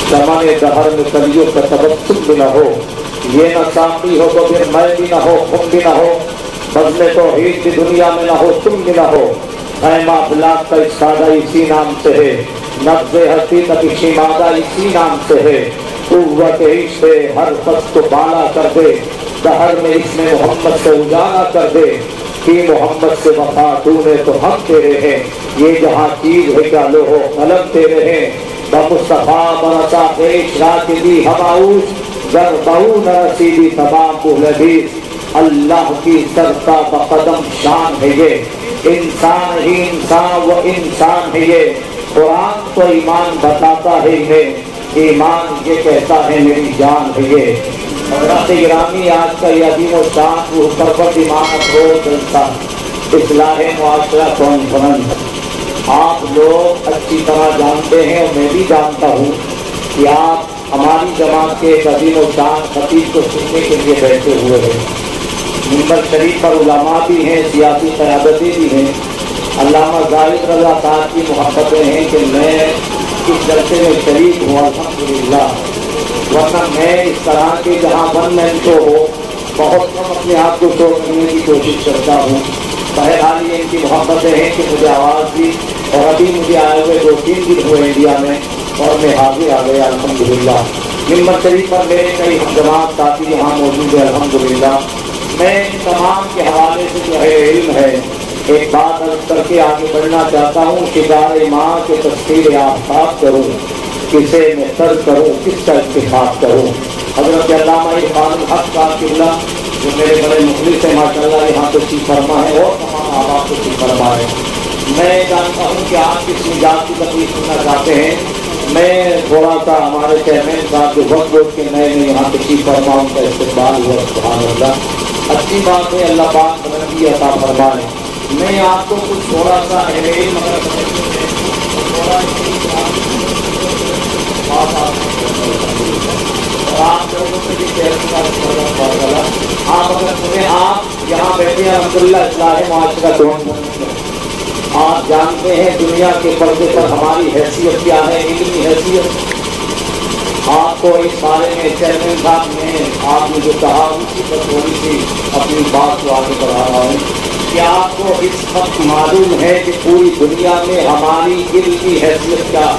زمانے دہر میں کلیوں کا تبسم بھی نہ ہو، یہ نہ ساقی ہو تو پھر میں بھی نہ ہو، خم بھی نہ ہو، بزم توحید بھی دنیا میں نہ ہو، تم بھی نہ ہو۔ خیمہ بلاک کا استادہ اسی نام سے ہے، نبض حقیقت شیمادہ اسی نام سے ہے۔ قوت عشق ہر فصل کو بالا کر دے، دہر میں اس میں محمد سے اجالا کر دے، کہ محمد سے وفا تو نے تو ہم تیرے ہیں، یہ جہاں چیز ہے کیا لوح و قلم تیرے ہیں۔ بمصطفیٰ برسا پیش راکدی ہماؤس، گر بہو نہ رسیدی تمام بولدیس۔ اللہ کی سرتا بقدم شان ہے یہ، انسان ہی انسان و انسان ہے یہ۔ قرآن تو ایمان بتاتا ہے انہیں، ایمان یہ کہتا ہے میری جان ہے یہ۔ حضرات گرامی، آج کا یہ عظیم و شان پربت امام افروز جلسہ اصلاح معاشرہ کانفرنس، آپ لوگ اچھی طرح جانتے ہیں اور میں بھی جانتا ہوں کہ آپ ہماری جماعت کے ایک عظیم و شان خطیب کو سننے کے لیے بیٹھے ہوئے ہیں۔ منبر شریف پر علماء بھی ہیں، سیاسی قیادتیں بھی ہیں۔ علامہ زاہد رضا صاحب کی محبتیں ہیں کہ میں اس جلسے میں شریک ہوں، الحمدللہ، ورنہ میں اس طرح کے جہاں ون مین شو ہو بہت کم اپنے آپ کو شو کرنے کی کوشش کرتا ہوں۔ بہرحال یہ ان کی محبتیں ہیں کہ مجھے آواز دی، اور ابھی مجھے آئے ہوئے 2-3 دن ہوئے انڈیا میں، اور میں حاضر آ گیا الحمدللہ۔ منبر شریف پر میرے کئی جماعت ساتھی یہاں موجود ہیں الحمدللہ۔ میں ان تمام کے حوالے سے جو ہے علم ہے ایک بات عرض کر کے آگے بڑھنا چاہتا ہوں کہ دار ماں کے تفسیر آفتاب کروں، کسے میں سر کروں، کس کا اتفاق کروں۔ حضرت علامہ عرفان الحق صاحب قبلہ جو میرے بڑے مخلص ہیں ماشاءاللہ، یہاں پہ تشریف فرما ہے اور تمام آباد کو تشریف فرما ہے۔ میں جانتا ہوں کہ آپ کس مزاج کی تکلیف سننا چاہتے ہیں۔ میں تھوڑا سا ہمارے چیئرمین صاحب جو وقت وقت کے نئے نئے یہاں تشریف فرما، ان کا استقبال ہوا، سبحان اللہ، اچھی بات ہے، اللہ پاک بلندی عطا فرمائے۔ میں آپ کو کچھ تھوڑا سا علم آپ لوگوں سے بھی آپ اگر سنیں، آپ یہاں بیٹھے ہیں الحمدللہ اصلاح معاشرہ کون، آپ جانتے ہیں دنیا کے پردے پر ہماری حیثیت کیا ہے، علمی حیثیت۔ آپ کو اس بارے میں چیئرمین صاحب نے آپ نے جو کہا اسی پر تھوڑی سی اپنی بات کو آگے بڑھا رہا ہوں کہ آپ کو اس وقت معلوم ہے کہ پوری دنیا میں ہماری علمی حیثیت کیا ہے۔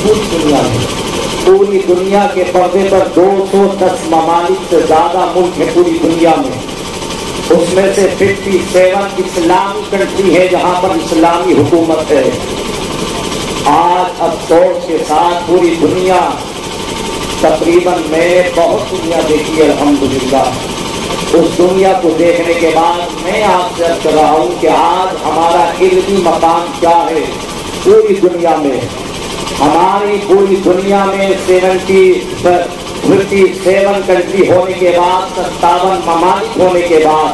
پوری دنیا میں، پوری دنیا کے پردے پر 210 ممالک سے زیادہ ملک ہیں پوری دنیا میں، اس میں سے 57 اسلامی کنٹری ہے جہاں پر اسلامی حکومت ہے۔ آج افسوس کے ساتھ پوری دنیا تقریباً میں بہت دنیا دیکھی ہے الحمدللہ۔ اس دنیا کو دیکھنے کے بعد میں آپ سے عرض کر رہا ہوں کہ آج ہمارا علمی مقام کیا ہے پوری دنیا میں۔ ہماری پوری دنیا میں 57 کنٹری ہونے کے بعد، 57 ممالک ہونے کے بعد،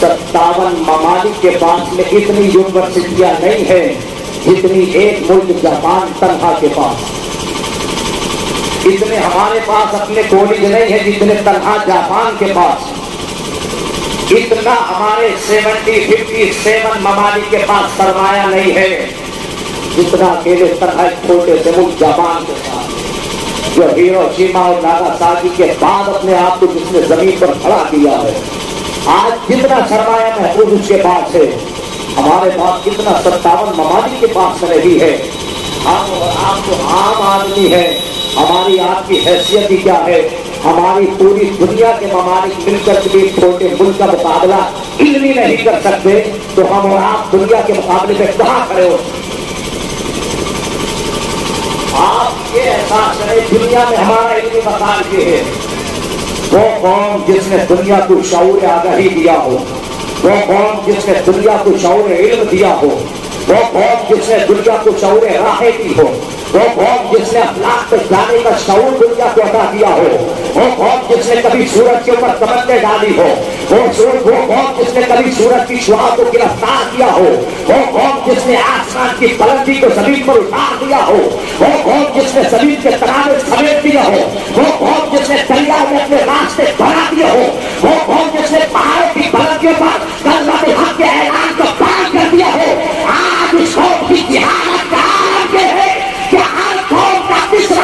57 ممالک کے پاس میں اتنی یونیورسٹیاں نہیں ہیں جتنی ایک ملک جاپان تنہا کے پاس۔ اتنے ہمارے پاس اپنے کالج نہیں ہیں جتنے تنہا جاپان کے پاس۔ اتنا ہمارے 57 ممالک کے پاس سرمایہ نہیں ہے جتنا اکیلے تنہا چھوٹے سے ملک جاپان کے ساتھ، جو ہیروشیما اور ناگاساکی کے بعد اپنے آپ کو جس نے زمین پر کھڑا کیا ہے۔ آج جتنا سرمایہ محفوظ اس کے پاس ہے، ہمارے پاس اتنا 57 ممالک کے پاس نہیں ہے۔ ہم اور آپ جو عام آدمی ہے، ہماری آپ کی حیثیت ہی کیا ہے؟ ہماری پوری دنیا کے ممالک مل کر بھی چھوٹے ملک کا مقابلہ علمی نہیں کر سکتے، تو ہم اور آپ دنیا کے مقابلے میں کہاں کھڑے ہو؟ آپ یہ احساس کریں دنیا میں ہمارا علمی مقام یہ ہے۔ وہ قوم جس نے دنیا کو شعور آگاہی دیا ہو، وہ قوم جس نے دنیا کو شعور علم دیا ہو، وہ قوم جس نے دنیا کو شعور راہ دی ہو، وہ قوم جس نے اخلاق پہ جانے کا شعور دنیا کو عطا کیا ہو، وہ قوم جس نے کبھی سورج کے اوپر تمنے ڈالی ہو، وہ قوم جس نے کبھی سورج کی شعاع کو گرفتار کیا ہو، وہ قوم جس نے آسمان کی بلندی کو زمین پر اتار دیا ہو، وہ قوم جس نے زمین کے تناظر سمیٹ دیا ہو، وہ قوم جس نے دریا میں اپنے راستے بنا دیے ہو، وہ قوم جس نے پہاڑوں کی بلندیوں پر کلمہ حق کے اعلان کو بند کر دیا ہو، آج اس قوم کی جہالت کا حال یہ ہے کہ ہر قوم کا تیسرا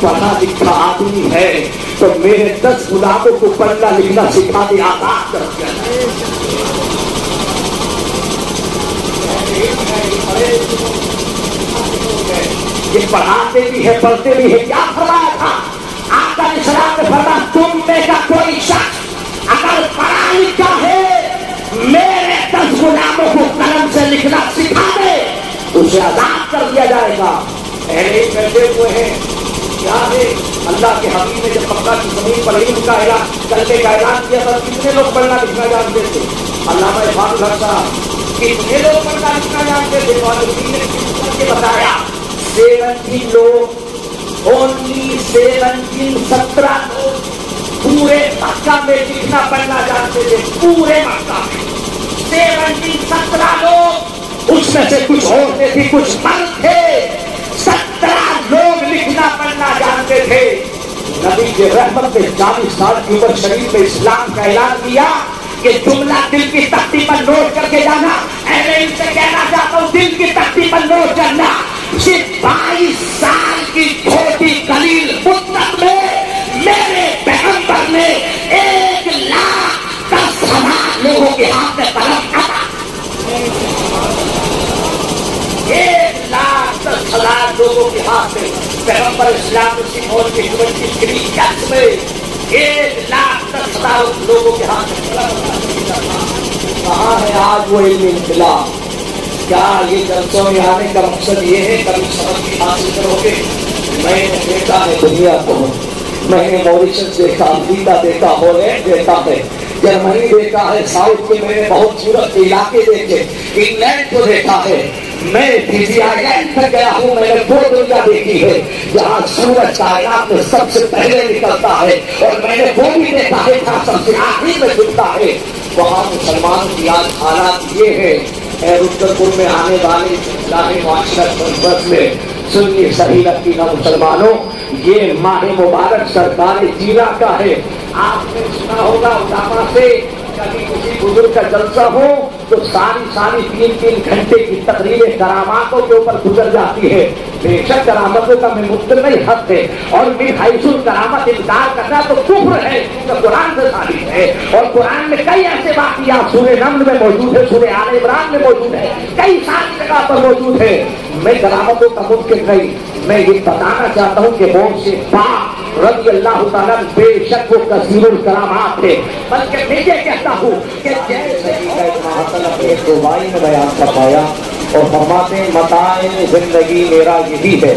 پڑھا لکھا آدمی ہے تو میرے 10 غلاموں کو پڑھنا لکھنا سکھا دے، آزاد کر دیا جائے۔ یہ پڑھاتے بھی ہے، پڑھتے بھی ہے۔ کیا فرمایا تھا آقا علیہ السلام نے؟ فرمایا تم میں کا کوئی شخص اگر پڑھا لکھا ہے میرے 10 غلاموں کو قلم سے لکھنا سکھا دے، اسے آزاد کر دیا جائے گا۔ پہلے بیٹھے ہوئے ہیں، کیا ہے؟ اللہ کے حبیب نے جب مکہ کی زمین پر علم کا اعلان، کلمے کا اعلان کیا تھا، کتنے لوگ پڑھنا لکھنا جانتے تھے؟ علامہ اقبال صاحب کتنے لوگ پڑھنا لکھنا جانتے تھے؟ نے بتایا 17 لوگ، اونلی 17 لوگ پورے مکہ میں لکھنا پڑھنا جانتے تھے، پورے مکہ میں 17 لوگ، اس میں سے کچھ عورتیں تھی، کچھ مرد تھے، 17 لوگ لکھنا پڑھنا جانتے تھے۔ نبی کے رحمت نے 40 سال کی عمر شریف میں اسلام کا اعلان کیا کہ جملہ دل کی تختی پر نوٹ کر کے جانا۔ میں ان سے کہنا چاہتا ہوں دل کی تختی پر نوٹ کرنا، صرف 22 سال کی چھوٹی قلیل مدت میں میرے پیغمبر نے 1,10,000 لوگوں کے ہاتھ میں قلم آتا، 1,10,000 لوگوں کے ہاتھ میں پیغمبر اسلام کی فوج کی شریعت میں 1,10,000 لوگوں کے ہاتھ میں قلم آتا۔ کہاں ہے آج وہ علم انقلاب؟ کیا یہ جلسوں میں آنے کا مقصد یہ ہے کبھی سبق حاصل کرو گے؟ میں نے دیکھا ہے دنیا کو، میں نے موریشس دیکھا، امریکہ دیکھا، ہالینڈ دیکھا ہے، جرمنی دیکھا ہے، ساؤتھ کے میں نے بہت سورت علاقے دیکھے، انگلینڈ کو دیکھا ہے، میں فجی آئلینڈ تک گیا ہوں، میں نے وہ دنیا دیکھی ہے جہاں سورج کائنات میں سب سے پہلے نکلتا ہے، اور میں نے وہ بھی دیکھا ہے جہاں سب سے آخری میں چھپتا ہے۔ وہاں مسلمانوں کی آج حالات یہ ہے، اتر پور میں آنے والی اسلامی معاشرت کانفرنس میں سنی صحیح لگتی نہ مسلمانوں، یہ ماہ مبارک سرکار جینا کا ہے۔ آپ نے سنا ہوگا علماء سے کبھی کسی بزرگ کا جلسہ ہو تو ساری 3 گھنٹے کی تقریبیں کراماتوں کے اوپر گزر جاتی ہے۔ بے شک کرامتوں کا میں مبتلا نہیں حق ہے، اور من حیث الکرامت انکار کرنا تو کفر ہے، کیونکہ قرآن سے ثابت ہے، اور قرآن میں کئی ایسے واقعات سورہ نمل میں موجود ہے، سورہ آل عمران میں موجود ہے، کئی ساری جگہ پر موجود ہے۔ میں کرامتوں کا منکر نہیں، میں یہ بتانا چاہتا ہوں کہ وہ سے پاک رضی اللہ تعالیٰ بے شک وہ کثیر الکرامات تھے، بلکہ میں یہ کہتا ہوں کہ جیسے اپنے دعائی میں بیان فرمایا اور فرماتے ہیں متاع زندگی میرا یہی ہے،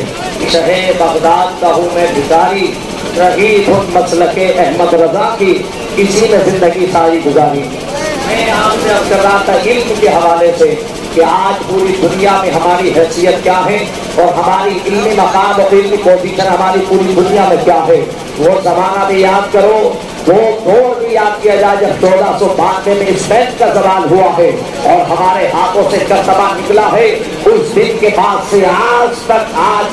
شہر بغداد کا ہوں میں بھکاری، رہی خود مسلک احمد رضا کی، اسی میں زندگی ساری گزاری۔ میں آپ سے عرض کر رہا تھا علم کے حوالے سے کہ آج پوری دنیا میں ہماری حیثیت کیا ہے اور ہماری علمی مقام اور علمی پوزیشن ہماری پوری دنیا میں کیا ہے۔ وہ زمانہ بھی یاد کرو، وہ دور بھی یاد کیا جائے جب 1492 میں اسپین کا زوال ہوا ہے اور ہمارے ہاتھوں سے کرتبہ نکلا ہے۔ اس دن کے بعد سے آج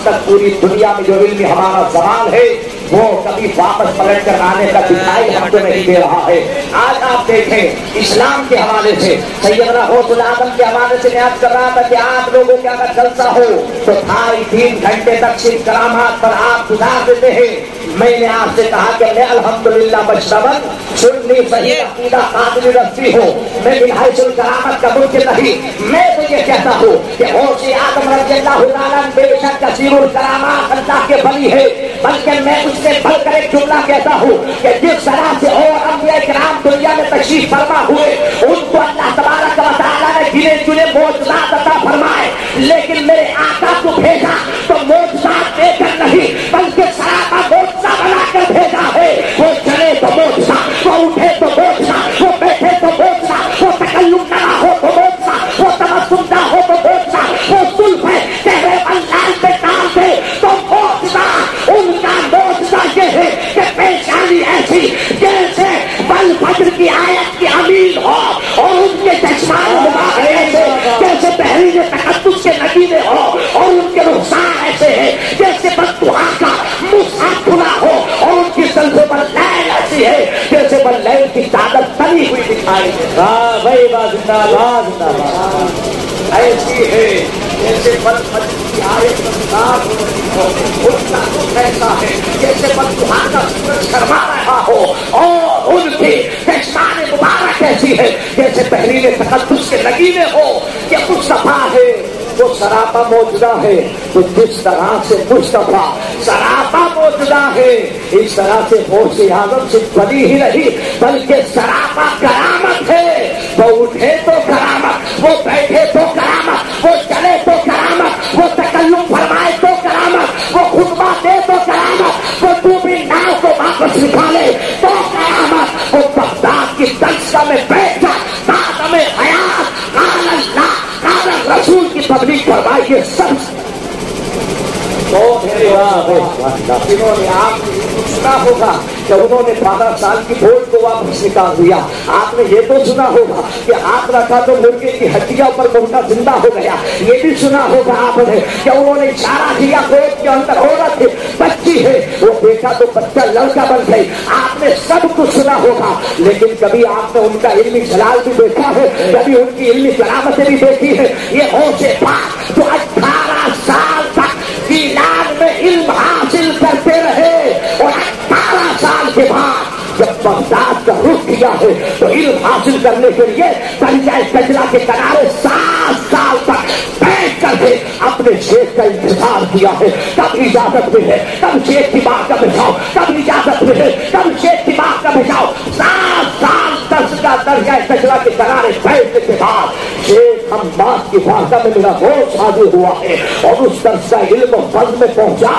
تک پوری دنیا میں جو علم ہمارا زوال ہے وہ کبھی واپس پلٹ کر آنے کا دکھائی ہم کو نہیں دے رہا ہے۔ آج آپ دیکھیں اسلام کے حوالے سے سیدنا غوث العظم کے حوالے سے یاد کر رہا تھا کہ آپ لوگوں کے اگر جلسہ ہو تو 3 گھنٹے تک صرف کرامات پر آپ گزار دیتے ہیں۔ میں نے آپ سے کہا کہ میں الحمدللہ مجتمع سنی صحیح عقیدہ قابل رسی ہوں، میں من حیث الکرامت کا منکر نہیں۔ میں تو یہ کہتا ہوں کہ غوث اعظم رضی اللہ تعالیٰ بے شک کثیر الکرامات اللہ کے ولی ہے، بلکہ میں اس سے بڑھ کر ایک جملہ کہتا ہوں کہ جس طرح سے اور انبیاء کرام دنیا میں تشریف فرما ہوئے ان کو اللہ تبارک و تعالیٰ نے گنے چنے معجزات عطا فرمائے، لیکن میرے آقا کو بھیجا تو معجزات دے کر نہیں بلکہ سراپا معجزہ بنا کر بھیجا ہے۔ وہ چلے تو معجزہ، وہ اٹھے تو معجزہ، وہ بیٹھے تو معجزہ، وہ تکلم نہ ہو تو معجزہ، وہ تبسم نہ ہو تو معجزہ، وہ زلف ہے چہرے پر لال پہ ڈال دے تو معجزہ۔ ان کا معجزہ یہ ہے کہ پیشانی ایسی جیسے بل فجر کی آیت کی امین ہو، اور ان کے چشمان مبارک ایسے جیسے بحرین تقدس کے نگینے ہو، اور ان کے رخسار ایسے ہیں جیسے بددعا کا مصحف کھلا ہو، اور ان کی زلفوں پر لیل ایسی ہے جیسے لیل کی چادر تلی ہوئی دکھائی دے۔ واہ بھائی واہ، زندہ باد، زندہ باد۔ ایسی ہے جیسے بل فجر کی آیت انداز ہو رہی ہو، ان کا رخ ایسا ہے جیسے بددعا کا سورج شرما رہا ہو، اور ان کی کشان مبارک ایسی ہے جیسے بحرین تقدس کے نگینے ہو کہ مصطفیٰ ہے وہ سراپا موجودہ ہے۔ تو جس طرح سے مصطفیٰ سراپا موجودہ ہے، اس طرح سے غوث اعظم سے بنی ہی نہیں بلکہ سراپا کرامت ہے۔ وہ اٹھے تو کرامت، وہ بیٹھے تو کرامت، وہ چلے تو کرامت، وہ تکلم فرمائے تو کرامت، وہ خطبہ دے تو کرامت، وہ ڈوبی ناؤ کو واپس نکالے تو کرامت، وہ بغداد کی دلسہ میں بیٹھ کر دادم حیات قال اللہ قال رسول کی تبلیغ فرمائی۔ یہ سب انہوں نے آپ نے سنا ہوگا کہ انہوں نے 12 سال کی بوجھ کو واپس نکال دیا۔ آپ نے یہ تو سنا ہوگا کہ ہاتھ رکھا تو مرغے کی ہڈیوں پر مرغا زندہ ہو گیا۔ یہ بھی سنا ہوگا آپ نے کہ انہوں نے اشارہ کیا گود کے اندر عورت بچی ہے، وہ دیکھا تو بچہ لڑکا بن گئی۔ آپ نے سب کچھ سنا ہوگا، لیکن کبھی آپ نے ان کا علمی جلال بھی دیکھا ہے، کبھی ان کی علمی کرامتیں بھی دیکھی ہے۔ یہ غوث پاک جو 18 سال تک ایران میں علم حاصل کرتے رہے اور 18 سال کے بعد جب بغداد کا رخ کیا ہے تو علم حاصل کرنے کے لیے دریائے دجلہ کے کنارے 7 سال تک بیٹھ کر کے اپنے شیخ کا انتظار کیا ہے۔ کب اجازت ملے، کب شیخ کی بات کا بچاؤ، کب اجازت ملے، کب شیخ کی بات کا بچاؤ۔ 7 سال کا دریائے دجلہ کے کنارے بیٹھنے کے بعد شیخ عباس کی بارگاہ میں میرا ہوش حاضر ہوا ہے اور اس درس کا علم فضل میں پہنچا۔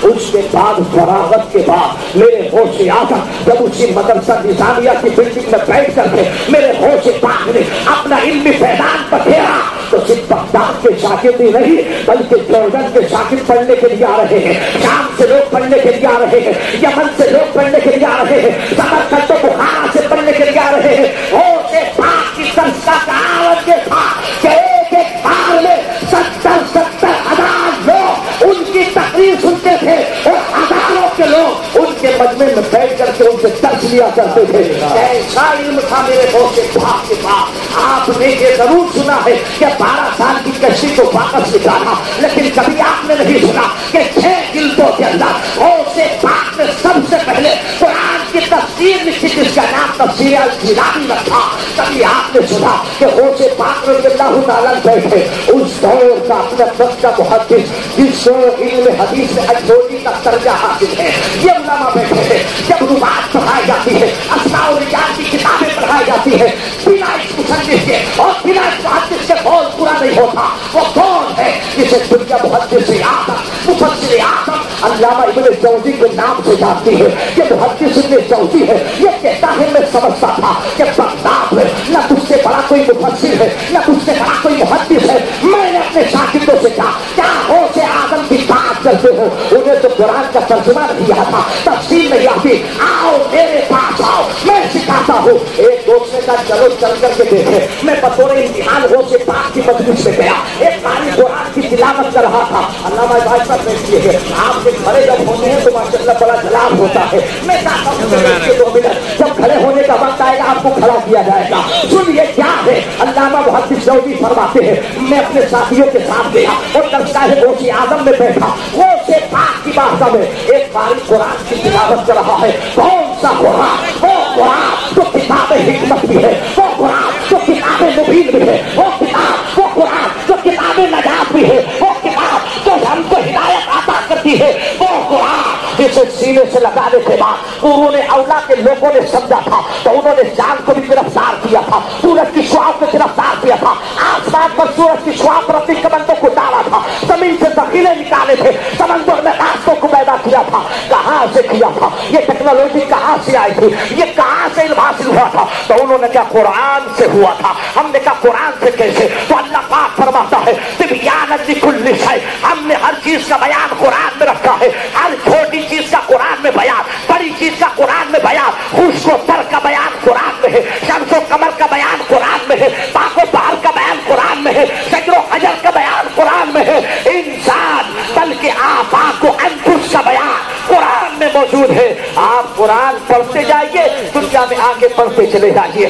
اس کے بعد فراغت کے بعد میرے ہوش اعظم جب اسی مدرسہ نظامیہ کی بلڈنگ میں بیٹھ کر کے میرے ہوش پاک نے اپنا علمی فیضان پکھیرا تو صرف بغداد کے شاگرد ہی نہیں بلکہ جورڈن کے شاگرد پڑھنے کے لیے آ رہے ہیں، شام سے لوگ پڑھنے کے لیے آ رہے ہیں، یمن سے لوگ پڑھنے کے لیے آ رہے ہیں، سمرقند و بخارا سے پڑھنے کے لیے آ رہے ہیں۔ ہوش پاک کی درس کا تعاون یہ تھا کہ ایک ایک بار میں 70 ہزار لوگ ان کی تقریر سنتے تھے اور ہزاروں کے لوگ ان کے مجمع میں بیٹھ کر کے ان سے درس لیا کرتے تھے۔ ایسا علم تھا میرے ہوش پاک کے پاس۔ آپ نے یہ ضرور سنا ہے کہ 12 سال کی کشتی کو واپس نکالا، لیکن کبھی آپ نے نہیں سنا کہ 6 جلدوں کے اندر ہوش پاک نے سب سے پہلے قرآن کی تفسیر لکھی جس کا نام تفسیر الجیلانی رکھا۔ کبھی آپ نے سنا کہ ہوش پاک رضی اللہ تعالیٰ بیٹھے اس دور کا اپنا وقت کا محدث جس کو علم حدیث میں اجوبی کا درجہ حاصل ہے، یہ علماء بیٹھے ہیں۔ جب رباعت پڑھائی جاتی ہے، اسماء و رجال کی کتابیں پڑھائی جاتی ہے، بنا اس مصنف کے اور بنا اس محدث کے قول پورا نہیں ہوتا۔ وہ کون ہے جسے دنیا محدث اعظم مفسر اعظم علامہ ابن جوزی کے نام سے جانتی ہے؟ یہ محدث ابن جوزی ہے۔ یہ کہتا ہے میں سمجھتا تھا کہ بغداد میں نہ تجھ سے بڑا کوئی مفسر ہے نہ تجھ سے بڑا کوئی محدث ہے۔ میں نے اپنے شاگردوں سے کہا کیا ہوش اعظم کی بات کرتے ہو؟ انہیں تو قرآن کا ترجمہ نہیں آتا، تفسیر نہیں آتی، آؤ میرے پاس آؤ میں سکھاتا ہوں۔ ایک دوست نے کہا چلو چل کر کے دیکھے۔ میں بطور امتحان ہوش پاک کی مجلس میں گیا، ایک قاری قرآن کی تلاوت کر رہا تھا۔ علامہ اقبال صاحب بیٹھے ہیں، آپ کے کھڑے جب ہوتے ہیں تو ماشاءاللہ بڑا جلال ہوتا ہے۔ میں چاہتا ہوں 2 منٹ جب کھڑے ہونے کا وقت آئے گا آپ کو کھڑا کیا جائے گا۔ سنیے کیا ہے علامہ محدث جوزی فرماتے ہیں، میں اپنے ساتھیوں کے ساتھ گیا اور درسگاہ غوث اعظم میں بیٹھا۔ غوث پاک کی بارگاہ میں ایک قاری قرآن کی تلاوت کر رہا ہے۔ کون سا قرآن؟ وہ قرآن جو کتاب حکمت بھی ہے، وہ قرآن جو کتاب مبین بھی ہے، وہ کتاب وہ قرآن جو کتاب نجات بھی ہے، وہ کتاب جو ہم کو ہدایت عطا کرتی ہے، وہ قرآن جسے سینے سے لگانے کے بعد قرون اولا کے لوگوں نے سمجھا تھا تو انہوں نے چاند کو بھی گرفتار کیا تھا، سورج کی شعاع کو گرفتار کیا تھا، آسمان پر سورج کی شعاع پر اپنی کمندوں کو ڈالا تھا، زمین سے ذخیرے نکالے تھے، سمندر میں راستوں کو پیدا کیا تھا۔ کہاں سے کیا تھا؟ یہ ٹیکنالوجی کہاں سے آئی تھی؟ یہ کہاں سے علم حاصل ہوا تھا؟ تو انہوں نے کہا قرآن سے ہوا تھا۔ ہم نے کہا قرآن سے کیسے؟ تو اللہ پاک فرماتا ہے تبیانا لکل شیء، ہم نے ہر چیز کا بیان قرآن میں رکھا ہے، ہر چھوٹی چیز کا قرآن میں بیان، بڑی چیز کا قرآن میں بیان، خشک و تر کا بیان قرآن میں ہے، شمس و قمر کا بیان قرآن میں ہے، پاک و بحر کا بیان قرآن میں ہے، شجر و حجر کا بیان قرآن میں ہے، انسان بلکہ آفاق و انفس کا بیان قرآن میں موجود ہے۔ آپ قرآن پڑھتے جائیے، دنیا میں آگے پڑھتے چلے جائیے،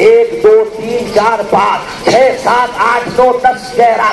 1 2 3 4 5 6 7 8 9 10 11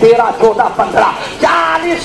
13 14 15 40